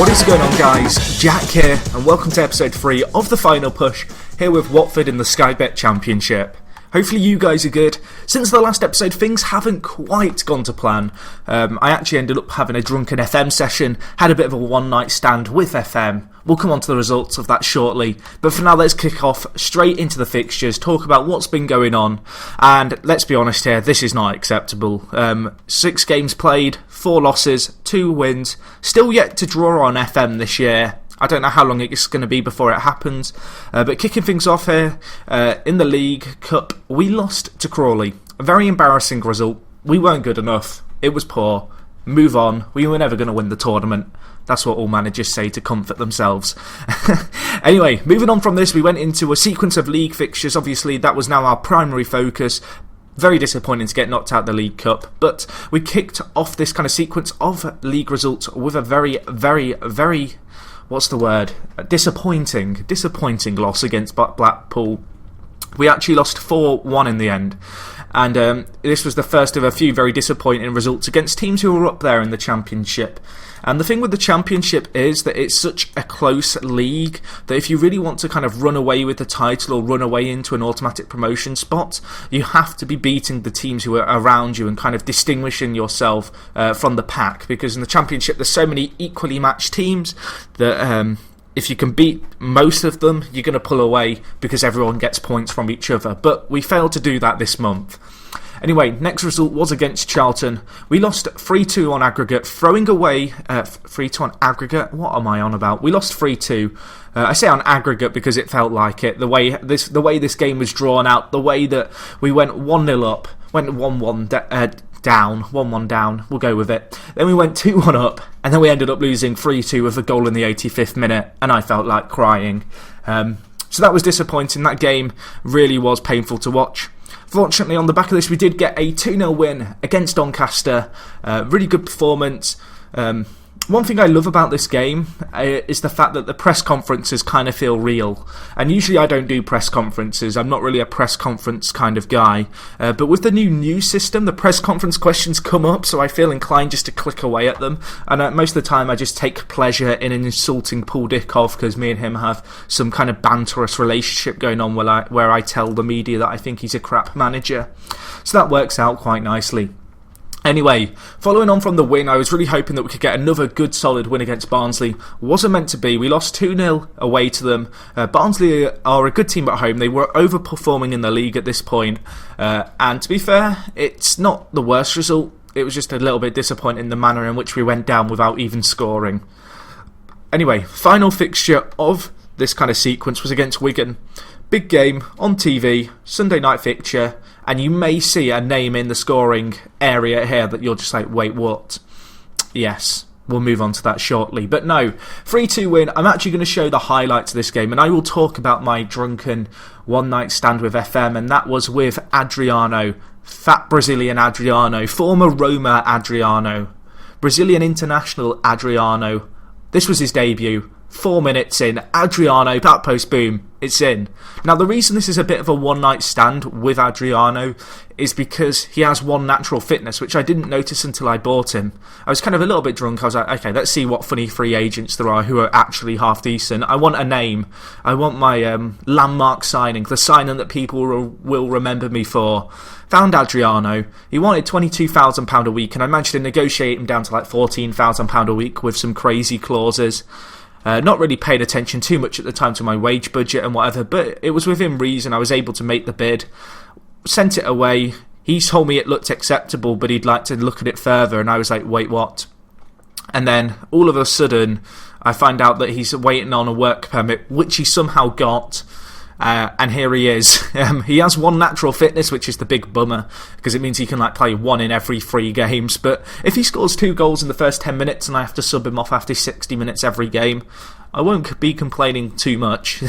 What is going on, guys? Jack here, and welcome to episode 3 of The Final Push, here with Watford in the Sky Bet Championship. Hopefully you guys are good. Since the last episode, things haven't quite gone to plan. I actually ended up having a drunken FM session, had a bit of a one-night stand with FM. We'll come on to the results of that shortly. But for now, let's kick off straight into the fixtures, talk about what's been going on. And let's be honest here, this is not acceptable. 6 games played, 4 losses, 2 wins. Still yet to draw on FM this year. I don't know how long it's going to be before it happens. But kicking things off here, in the League Cup, we lost to Crawley. A very embarrassing result. We weren't good enough. It was poor. Move on. We were never going to win the tournament. That's what all managers say to comfort themselves. Anyway, moving on from this, we went into a sequence of league fixtures. Obviously, that was now our primary focus. Very disappointing to get knocked out of the League Cup, but we kicked off this kind of sequence of league results with a very, what's the word? Disappointing loss against Blackpool. We actually lost 4-1 in the end. And this was the first of a few very disappointing results against teams who were up there in the Championship. And the thing with the Championship is that it's such a close league that if you really want to kind of run away with the title or run away into an automatic promotion spot, you have to be beating the teams who are around you and kind of distinguishing yourself from the pack. Because in the Championship there's so many equally matched teams that if you can beat most of them, you're going to pull away because everyone gets points from each other. But we failed to do that this month. Anyway, next result was against Charlton. We lost 3-2 on aggregate, throwing away 3-2 on aggregate. What am I on about? We lost 3-2. I say on aggregate because it felt like it. The way this game was drawn out, the way that we went 1-0 up, went 1-1 down, 1-1 down, we'll go with it. Then we went 2-1 up, and then we ended up losing 3-2 with a goal in the 85th minute, and I felt like crying. So that was disappointing. That game really was painful to watch. Fortunately, on the back of this, we did get a 2-0 win against Doncaster. Really good performance. One thing I love about this game is the fact that the press conferences kind of feel real. And usually I don't do press conferences. I'm not really a press conference kind of guy. But with the new news system, the press conference questions come up, so I feel inclined just to click away at them. And most of the time I just take pleasure in insulting Paul Dickov because me and him have some kind of banterous relationship going on where I tell the media that I think he's a crap manager. So that works out quite nicely. Anyway, following on from the win, I was really hoping that we could get another good solid win against Barnsley. Wasn't meant to be. We lost 2-0 away to them. Barnsley are a good team at home. They were overperforming in the league at this point. And to be fair, it's not the worst result. It was just a little bit disappointing the manner in which we went down without even scoring. Anyway, final fixture of this kind of sequence was against Wigan. Big game on TV, Sunday night fixture, and you may see a name in the scoring area here that you're just like, wait, what? Yes, we'll move on to that shortly. But no, 3-2 win. I'm actually going to show the highlights of this game, and I will talk about my drunken one-night stand with FM, and that was with Adriano, fat Brazilian Adriano, former Roma Adriano, Brazilian international Adriano. This was his debut. 4 minutes in, Adriano, back post, boom, it's in. Now the reason this is a bit of a one-night stand with Adriano is because he has one natural fitness, which I didn't notice until I bought him. I was kind of a little bit drunk. I was like, okay, let's see what funny free agents there are who are actually half decent. I want a name. I want my landmark signing, the signing that people will remember me for. Found Adriano. He wanted £22,000 a week, and I managed to negotiate him down to like £14,000 a week with some crazy clauses. Not really paid attention too much at the time to my wage budget and whatever, but it was within reason. I was able to make the bid, sent it away. He told me it looked acceptable, but he'd like to look at it further, and I was like, wait, what? And then all of a sudden I find out that he's waiting on a work permit, which he somehow got. And here he is. He has one natural fitness, which is the big bummer, because it means he can play 1 in every 3 games. But if he scores 2 goals in the first 10 minutes and I have to sub him off after 60 minutes every game, I won't be complaining too much.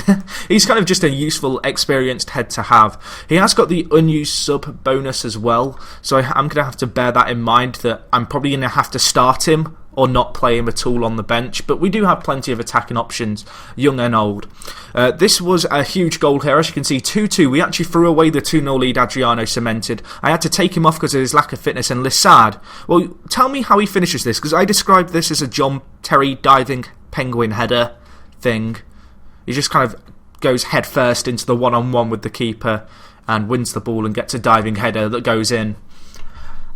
He's kind of just a useful, experienced head to have. He has got the unused sub bonus as well, so I'm going to have to bear that in mind, that I'm probably going to have to start him or not play him at all on the bench, but we do have plenty of attacking options, young and old. This was a huge goal here, as you can see, 2-2. We actually threw away the 2-0 lead Adriano cemented. I had to take him off because of his lack of fitness, and Lissard, well, tell me how he finishes this, because I described this as a John Terry diving penguin header thing. He just kind of goes head first into the one-on-one with the keeper and wins the ball and gets a diving header that goes in.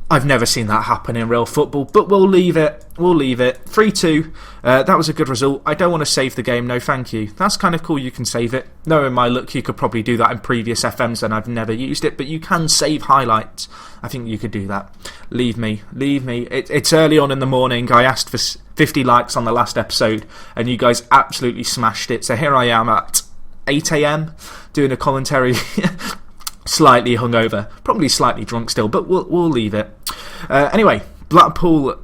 I've never seen that happen in real football, but we'll leave it. 3-2. That was a good result. I don't want to save the game, no thank you. That's kind of cool, you can save it. Knowing my luck, you could probably do that in previous FMs and I've never used it, but you can save highlights. I think you could do that. Leave me. It's early on in the morning. I asked for 50 likes on the last episode and you guys absolutely smashed it. So here I am at 8 AM doing a commentary. Slightly hungover, probably slightly drunk still, but we'll leave it. Anyway, Blackburn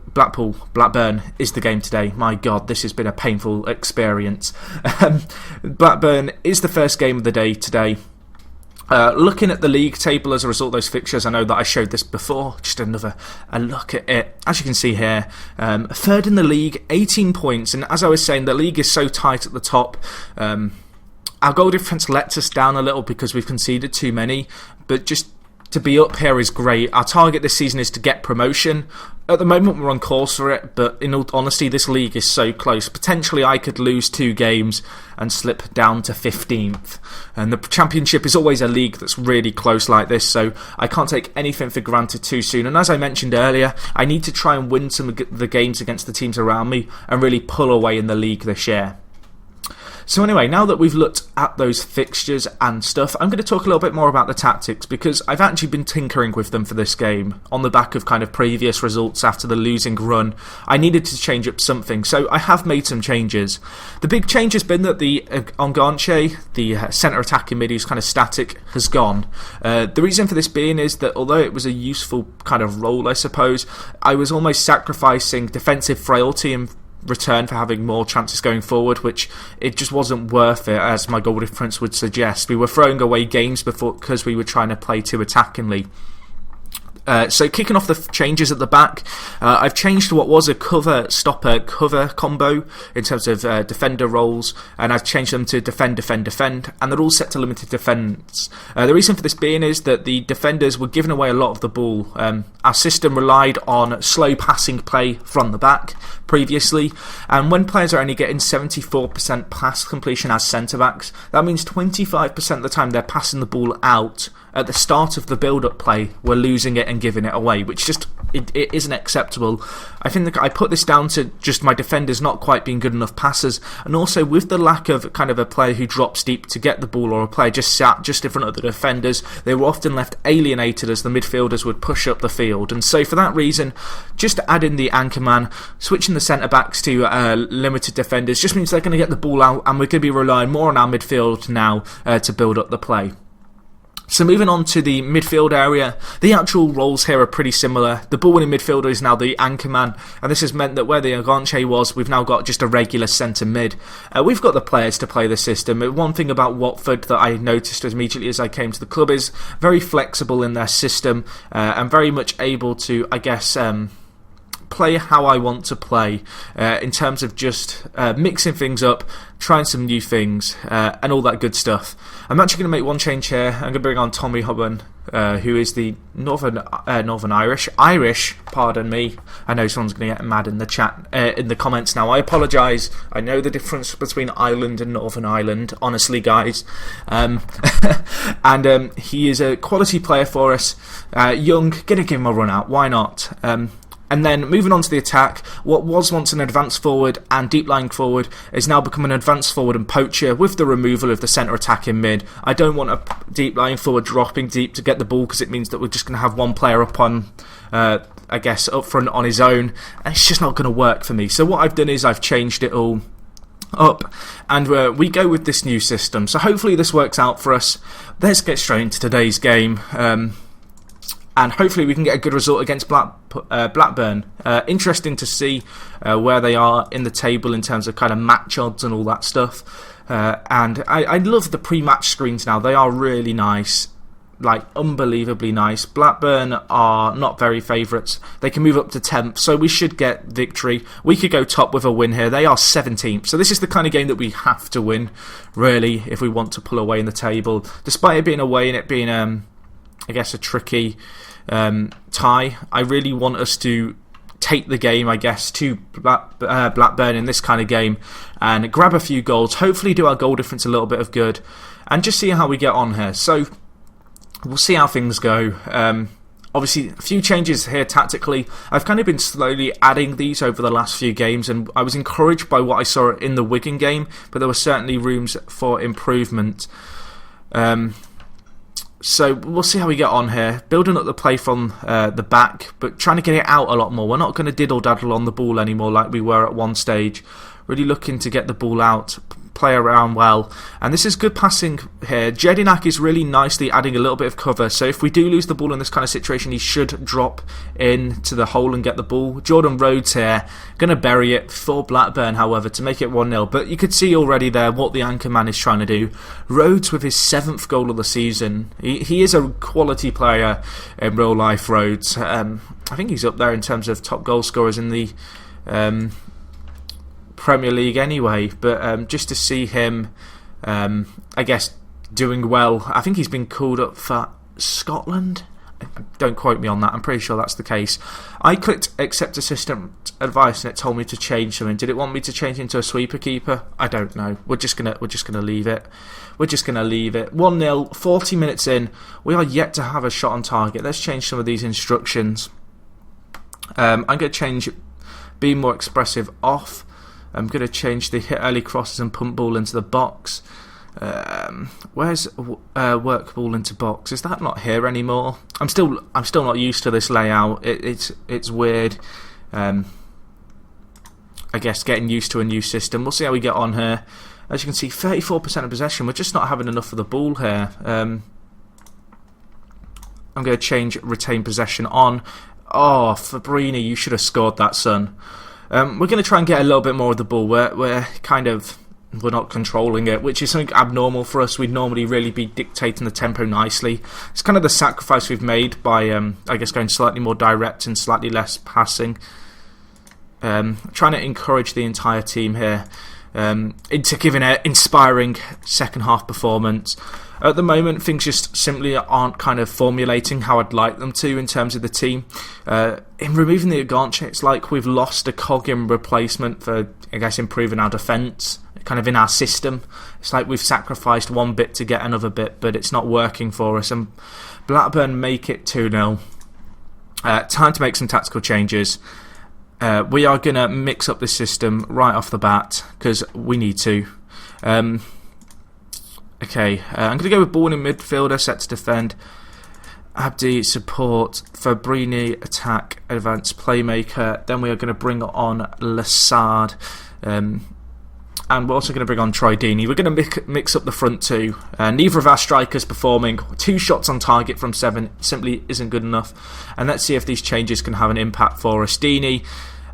is the game today. My God, this has been a painful experience. Blackburn is the first game of the day today. Looking at the league table as a result of those fixtures, I know that I showed this before, just a look at it. As you can see here, third in the league, 18 points, and as I was saying, the league is so tight at the top. Our goal difference lets us down a little because we've conceded too many, but just to be up here is great. Our target this season is to get promotion. At the moment we're on course for it, but in all honesty this league is so close. Potentially I could lose 2 games and slip down to 15th. And the Championship is always a league that's really close like this, so I can't take anything for granted too soon. And as I mentioned earlier, I need to try and win some of the games against the teams around me and really pull away in the league this year. So anyway, now that we've looked at those fixtures and stuff, I'm going to talk a little bit more about the tactics because I've actually been tinkering with them for this game on the back of kind of previous results after the losing run. I needed to change up something, so I have made some changes. The big change has been that the Enganche, the centre attacking mid who's kind of static, has gone. The reason for this being is that although it was a useful kind of role, I suppose, I was almost sacrificing defensive frailty in return for having more chances going forward, which it just wasn't worth it, as my goal difference would suggest. We were throwing away games before because we were trying to play too attackingly. So kicking off the changes at the back, I've changed what was a cover-stopper-cover combo in terms of defender roles, and I've changed them to defend, and they're all set to limited defence. The reason for this being is that the defenders were giving away a lot of the ball. Our system relied on slow passing play from the back previously, and when players are only getting 74% pass completion as centre-backs, that means 25% of the time they're passing the ball out at the start of the build-up play, we're losing it and giving it away, which just it isn't acceptable. I think that I put this down to just my defenders not quite being good enough passers, and also with the lack of kind of a player who drops deep to get the ball, or a player just sat just in front of the defenders, they were often left alienated as the midfielders would push up the field. And so for that reason, just adding the anchor man, switching the centre-backs to limited defenders, just means they're going to get the ball out, and we're going to be relying more on our midfield now to build up the play. So moving on to the midfield area, the actual roles here are pretty similar. The ball-winning midfielder is now the anchor man, and this has meant that where the Enganche was, we've now got just a regular centre mid. We've got the players to play the system. One thing about Watford that I noticed immediately as I came to the club is very flexible in their system and very much able to, I guess, play how I want to play in terms of just mixing things up, trying some new things, and all that good stuff. I'm actually going to make one change here. I'm going to bring on Tommy Hubban, who is the Northern Irish, pardon me. I know someone's going to get mad in the chat, in the comments now. I apologise. I know the difference between Ireland and Northern Ireland, honestly, guys. And he is a quality player for us. Young, going to give him a run out. Why not? And then moving on to the attack, what was once an advanced forward and deep lying forward is now become an advanced forward and poacher with the removal of the centre attacking mid. I don't want a deep lying forward dropping deep to get the ball because it means that we're just going to have one player up on, I guess, up front on his own, and it's just not going to work for me. So what I've done is I've changed it all up, and we go with this new system. So hopefully this works out for us. Let's get straight into today's game. And hopefully we can get a good result against Blackburn. Interesting to see where they are in the table in terms of kind of match odds and all that stuff. And I love the pre-match screens now. They are really nice, like unbelievably nice. Blackburn are not very favourites. They can move up to 10th, so we should get victory. We could go top with a win here. They are 17th, so this is the kind of game that we have to win, really, if we want to pull away in the table. Despite it being away and it being, I guess, a tricky tie, I really want us to take the game, I guess, to Blackburn in this kind of game and grab a few goals, hopefully do our goal difference a little bit of good, and just see how we get on here. So we'll see how things go. Obviously, a few changes here tactically. I've kind of been slowly adding these over the last few games, and I was encouraged by what I saw in the Wigan game, but there were certainly rooms for improvement. So we'll see how we get on here. Building up the play from the back, but trying to get it out a lot more. We're not going to diddle-daddle on the ball anymore like we were at one stage. Really looking to get the ball out, play around well, and this is good passing here. Jedinak is really nicely adding a little bit of cover, so if we do lose the ball in this kind of situation, he should drop into the hole and get the ball. Jordan Rhodes here, going to bury it for Blackburn, however, to make it 1-0, but you could see already there what the anchor man is trying to do. Rhodes with his 7th goal of the season. He is a quality player in real life, Rhodes. I think he's up there in terms of top goal scorers in the Premier League anyway, but just to see him, I guess, doing well. I think he's been called up for Scotland. Don't quote me on that, I'm pretty sure that's the case. I clicked accept assistant advice and it told me to change something. Did it want me to change into a sweeper keeper? I don't know. We're just gonna leave it. We're just gonna leave it. 1-0, 40 minutes in. We are yet to have a shot on target. Let's change some of these instructions. I'm gonna change be more expressive off. I'm going to change the hit early crosses and pump ball into the box. Where's work ball into box? Is that not here anymore? I'm still not used to this layout. It's weird. I guess getting used to a new system. We'll see how we get on here. As you can see, 34% of possession. We're just not having enough of the ball here. I'm going to change retain possession on. Oh, Fabrini, you should have scored that, son. We're going to try and get a little bit more of the ball. We're not controlling it, which is something abnormal for us. We'd normally really be dictating the tempo nicely. It's kind of the sacrifice we've made by, I guess, going slightly more direct and slightly less passing. Trying to encourage the entire team here into giving an inspiring second half performance. At the moment, things just simply aren't kind of formulating how I'd like them to in terms of the team. In removing the Aganche, it's like we've lost a cog in replacement for, I guess, improving our defence, kind of in our system. It's like we've sacrificed one bit to get another bit, but it's not working for us. And Blackburn make it 2-0. Time to make some tactical changes. We are going to mix up this system right off the bat because we need to. Okay, I'm going to go with ball in midfielder, set to defend. Abdi, support. Fabrini, attack. Advanced playmaker. Then we are going to bring on Lassard. And we're also going to bring on Troy Deeney. We're going to mix up the front two. Neither of our strikers performing. 2 shots on target from 7 simply isn't good enough. And let's see if these changes can have an impact for us. Deeney,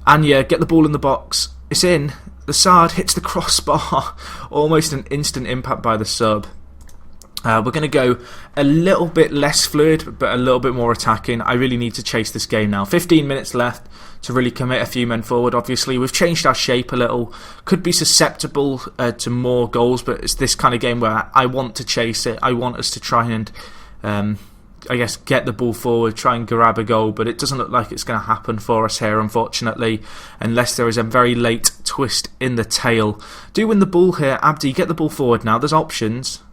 Anya, get the ball in the box. It's in. Lassard hits the crossbar. Almost an instant impact by the sub. We're going to go a little bit less fluid, but a little bit more attacking. I really need to chase this game now. 15 minutes left to really commit a few men forward. Obviously, we've changed our shape a little. Could be susceptible to more goals, but it's this kind of game where I want to chase it. I want us to try and, I guess, get the ball forward, try and grab a goal, but it doesn't look like it's going to happen for us here, unfortunately, unless there is a very late twist in the tail. Do win the ball here. Abdi, get the ball forward now. There's options.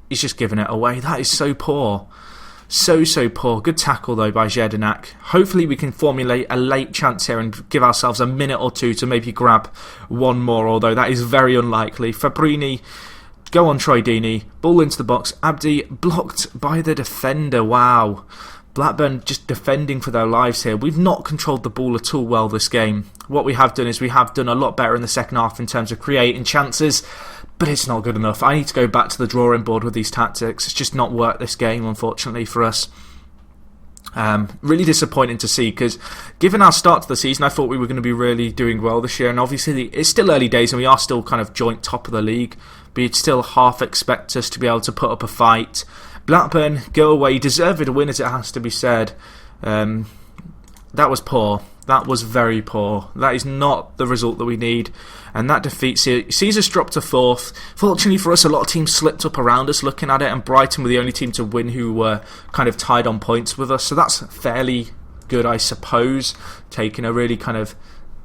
He's just giving it away. That is so poor. So poor. Good tackle, though, by Jedinak. Hopefully we can formulate a late chance here and give ourselves a minute or two to maybe grab one more, although that is very unlikely. Fabrini, go on Troy Deeney. Ball into the box. Abdi blocked by the defender. Wow. Blackburn just defending for their lives here. We've not controlled the ball at all well this game. What we have done is we have done a lot better in the second half in terms of creating chances, but it's not good enough. I need to go back to the drawing board with these tactics. It's just not worked this game, unfortunately, for us. Really disappointing to see, because given our start to the season, I thought we were going to be really doing well this year, and obviously it's still early days and we are still kind of joint top of the league, but you'd still half expect us to be able to put up a fight. Blackburn, go away. Deserved a win, as it has to be said. That was poor. That was very poor. That is not the result that we need. And that defeat sees us drop to 4th. Fortunately for us, a lot of teams slipped up around us looking at it, and Brighton were the only team to win who were kind of tied on points with us. So that's fairly good, I suppose, taking a really kind of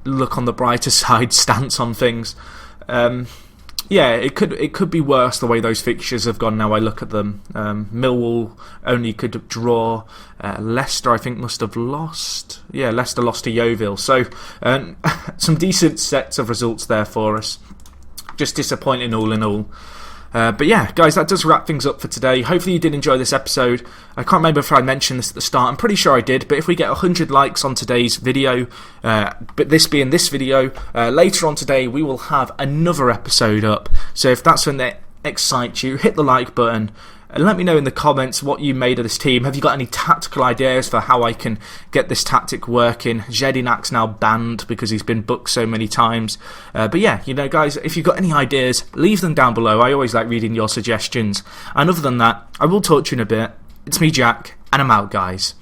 look on the brighter side stance on things. Yeah, it could be worse the way those fixtures have gone now I look at them. Millwall only could draw. Leicester, I think, must have lost. Yeah, Leicester lost to Yeovil. So, some decent sets of results there for us. Just disappointing all in all. But yeah, guys, that does wrap things up for today. Hopefully you did enjoy this episode. I can't remember if I mentioned this at the start. I'm pretty sure I did, but if we get 100 likes on today's video, but this being this video, later on today we will have another episode up. So if that's something that excites you, hit the like button. And let me know in the comments what you made of this team. Have you got any tactical ideas for how I can get this tactic working? Jedinak's now banned because he's been booked so many times. But yeah, you know, guys, if you've got any ideas, leave them down below. I always like reading your suggestions. And other than that, I will talk to you in a bit. It's me, Jack, and I'm out, guys.